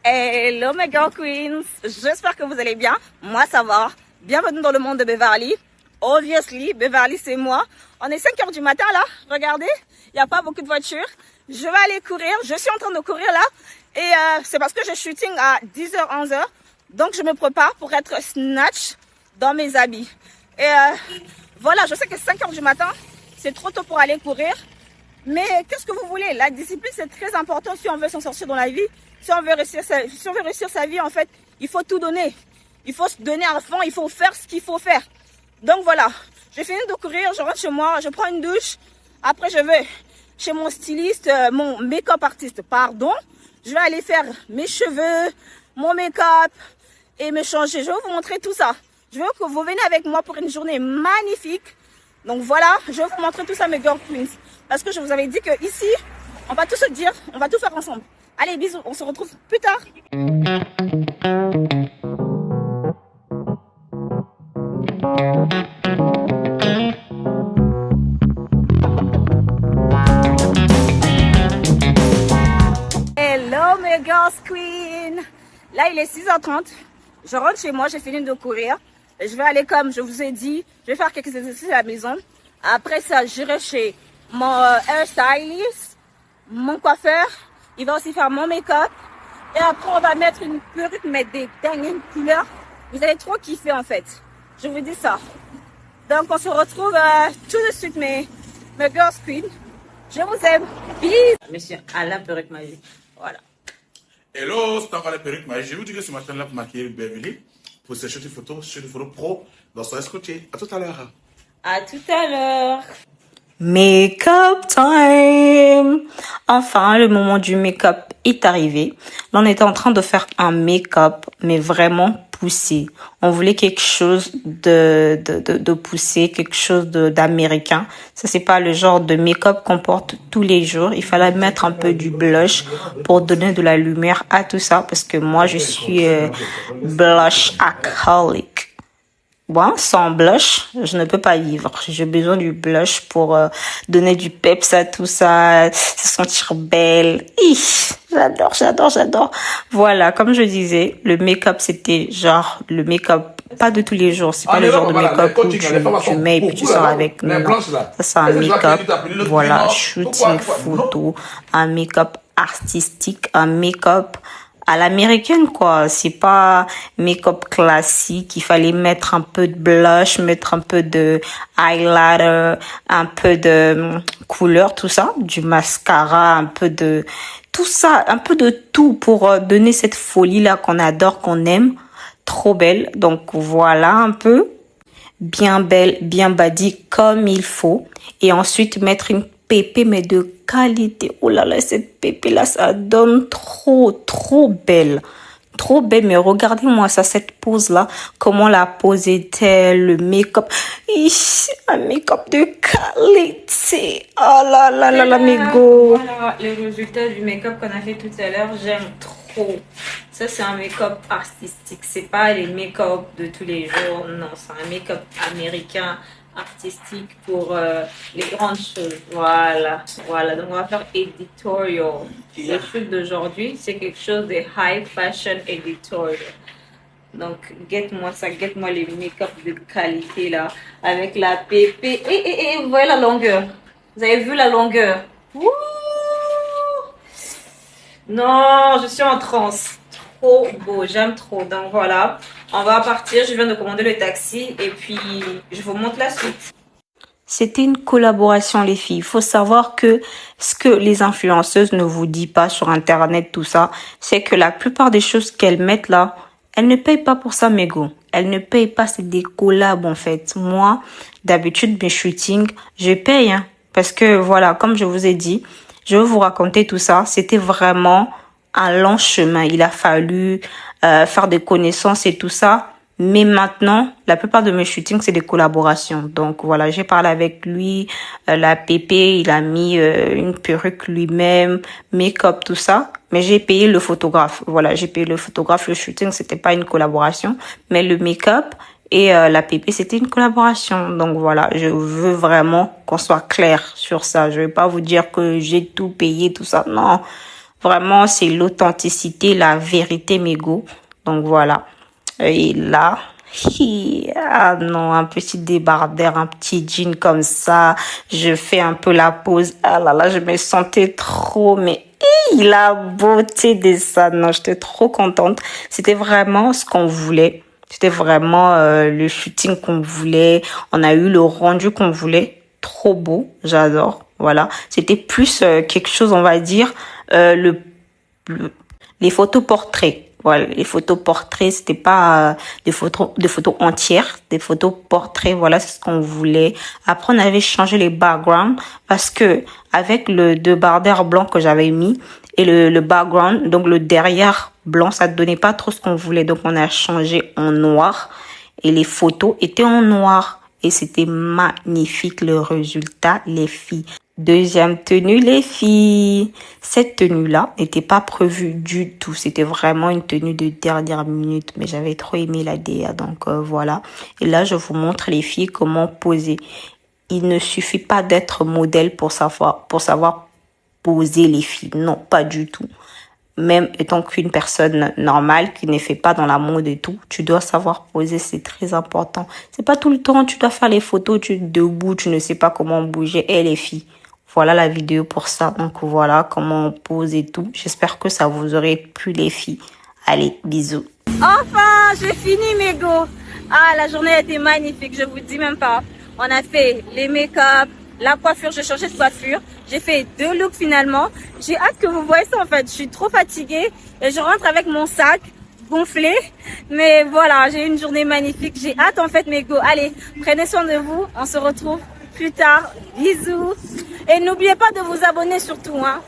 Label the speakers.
Speaker 1: Hello mes girl queens, j'espère que vous allez bien, moi ça va. Bienvenue dans le monde de Beverly. Obviously, Beverly c'est moi. On est 5h du matin là, regardez, il n'y a pas beaucoup de voitures. Je vais aller courir, je suis en train de courir là. Et c'est parce que j'ai shooting à 10h, 11h. Donc je me prépare pour être snatch dans mes habits. Et voilà, je sais que 5h du matin, c'est trop tôt pour aller courir. Mais qu'est-ce que vous voulez? La discipline c'est très important si on veut s'en sortir dans la vie. Si on veut réussir sa vie, en fait, il faut tout donner. Il faut se donner à fond, il faut faire ce qu'il faut faire. Donc voilà, j'ai fini de courir, je rentre chez moi, je prends une douche. Après, je vais chez mon styliste, mon make-up artiste, pardon. Je vais aller faire mes cheveux, mon make-up et me changer. Je vais vous montrer tout ça. Je veux que vous veniez avec moi pour une journée magnifique. Donc voilà, je vais vous montrer tout ça, mes girl queens. Parce que je vous avais dit que ici, on va tout se dire, on va tout faire ensemble. Allez, bisous, on se retrouve plus tard. Hello mes girls queen. Là il est 6h30. Je rentre chez moi, j'ai fini de courir. Et je vais aller comme je vous ai dit, je vais faire quelques exercices à la maison. Après ça, j'irai chez mon hairstylist, mon coiffeur. Il va aussi faire mon make-up. Et après, on va mettre une perruque, mettre des dernières couleurs. Vous allez trop kiffer en fait. Je vous dis ça. Donc, on se retrouve tout de suite, mes girls queen. Je vous aime. Bisous. Monsieur Alain Perruque Magique. Voilà.
Speaker 2: Hello, c'est encore la perruque magique. Je vous dis que ce matin-là, pour maquiller Beverly, pour sécher une photo pro dans son escotier. À tout à l'heure.
Speaker 1: À tout à l'heure.
Speaker 3: Make-up time! Enfin, le moment du make-up est arrivé. Là, on était en train de faire un make-up, mais vraiment poussé. On voulait quelque chose de poussé, quelque chose d'américain. Ça, c'est pas le genre de make-up qu'on porte tous les jours. Il fallait mettre un peu du blush pour donner de la lumière à tout ça, parce que moi, je suis blush alcoolique. Bon, sans blush, je ne peux pas vivre. J'ai besoin du blush pour donner du peps à tout ça, se sentir belle. J'adore. Voilà, comme je disais, le make-up, c'était genre le make-up, pas de tous les jours. C'est pas le genre de make-up où tu mets et puis tu sors avec. Non, ça c'est un make-up, voilà, shooting photo, un make-up artistique, un make-up à l'américaine, quoi. C'est pas make-up classique. Il fallait mettre un peu de blush, mettre un peu de highlighter, un peu de couleur, tout ça, du mascara, un peu de tout ça, un peu de tout pour donner cette folie-là qu'on adore, qu'on aime. Trop belle. Donc voilà un peu. Bien belle, bien body comme il faut. Et ensuite mettre une pépé, mais de qualité. Oh là là, cette pépé là, ça donne trop belle. Trop belle, mais regardez-moi ça, cette pose là, comment la pose est-elle, le make-up. Un make-up de qualité. Oh là là, mes go.
Speaker 1: Voilà le résultat du make-up qu'on a fait tout à l'heure, j'aime trop. Ça, c'est un make-up artistique. C'est pas les make-up de tous les jours. Non, c'est un make-up américain artistique pour les grandes choses. Voilà. Donc, on va faire editorial. Le shoot d'aujourd'hui, c'est quelque chose de high fashion editorial. Donc, get-moi ça, get-moi les make-up de qualité là, avec la pépé. Et vous voyez la longueur. Vous avez vu la longueur? Wouh! Non, je suis en transe. Trop beau, j'aime trop. Donc voilà, on va partir. Je viens de commander le taxi et puis je vous montre la suite.
Speaker 3: C'était une collaboration, les filles. Il faut savoir que ce que les influenceuses ne vous disent pas sur Internet, tout ça, c'est que la plupart des choses qu'elles mettent là, elles ne payent pas pour ça, mes go. Elles ne payent pas, c'est des collabs en fait. Moi, d'habitude, mes shootings, je paye. Hein, parce que voilà, comme je vous ai dit, je vais vous raconter tout ça. C'était vraiment un long chemin. Il a fallu faire des connaissances et tout ça. Mais maintenant, la plupart de mes shootings, c'est des collaborations. Donc voilà, j'ai parlé avec lui, la pépé, il a mis une perruque lui-même, make-up, tout ça. Mais j'ai payé le photographe. Voilà, j'ai payé le photographe. Le shooting, c'était pas une collaboration. Mais le make-up et la pépé, c'était une collaboration. Donc voilà, je veux vraiment qu'on soit clair sur ça. Je vais pas vous dire que j'ai tout payé, tout ça. Non. Vraiment, c'est l'authenticité, la vérité, mes go. Donc voilà. Et là, ah non, un petit débardeur, un petit jean comme ça. Je fais un peu la pause. Ah là là, je me sentais trop, mais la beauté de ça. Non, j'étais trop contente. C'était vraiment ce qu'on voulait. C'était vraiment le shooting qu'on voulait. On a eu le rendu qu'on voulait. Trop beau, j'adore. Voilà, c'était plus quelque chose, on va dire, les photos portraits. Voilà, les photos portraits, c'était pas des photos entières, des photos portraits. Voilà, c'est ce qu'on voulait. Après, on avait changé les backgrounds parce que avec le débardeur blanc que j'avais mis et le background, donc le derrière blanc, ça ne donnait pas trop ce qu'on voulait. Donc, on a changé en noir et les photos étaient en noir. Et c'était magnifique le résultat, les filles. Deuxième tenue, les filles. Cette tenue-là n'était pas prévue du tout. C'était vraiment une tenue de dernière minute. Mais j'avais trop aimé la DA. Donc voilà. Et là, je vous montre les filles comment poser. Il ne suffit pas d'être modèle pour savoir poser les filles. Non, pas du tout. Même étant qu'une personne normale qui ne fait pas dans la mode et tout, tu dois savoir poser, c'est très important. C'est pas tout le temps, tu dois faire les photos, tu es debout, tu ne sais pas comment bouger. Et les filles, voilà la vidéo pour ça. Donc voilà comment on pose et tout. J'espère que ça vous aurait plu les filles. Allez, bisous.
Speaker 1: Enfin, j'ai fini mes go. Ah, la journée a été magnifique, je vous dis même pas. On a fait les make-up, la coiffure, j'ai changé de coiffure. J'ai fait 2 looks finalement. J'ai hâte que vous voyez ça en fait. Je suis trop fatiguée et je rentre avec mon sac gonflé. Mais voilà, j'ai eu une journée magnifique. J'ai hâte en fait mes go. Allez, prenez soin de vous. On se retrouve plus tard. Bisous. Et n'oubliez pas de vous abonner surtout. Hein.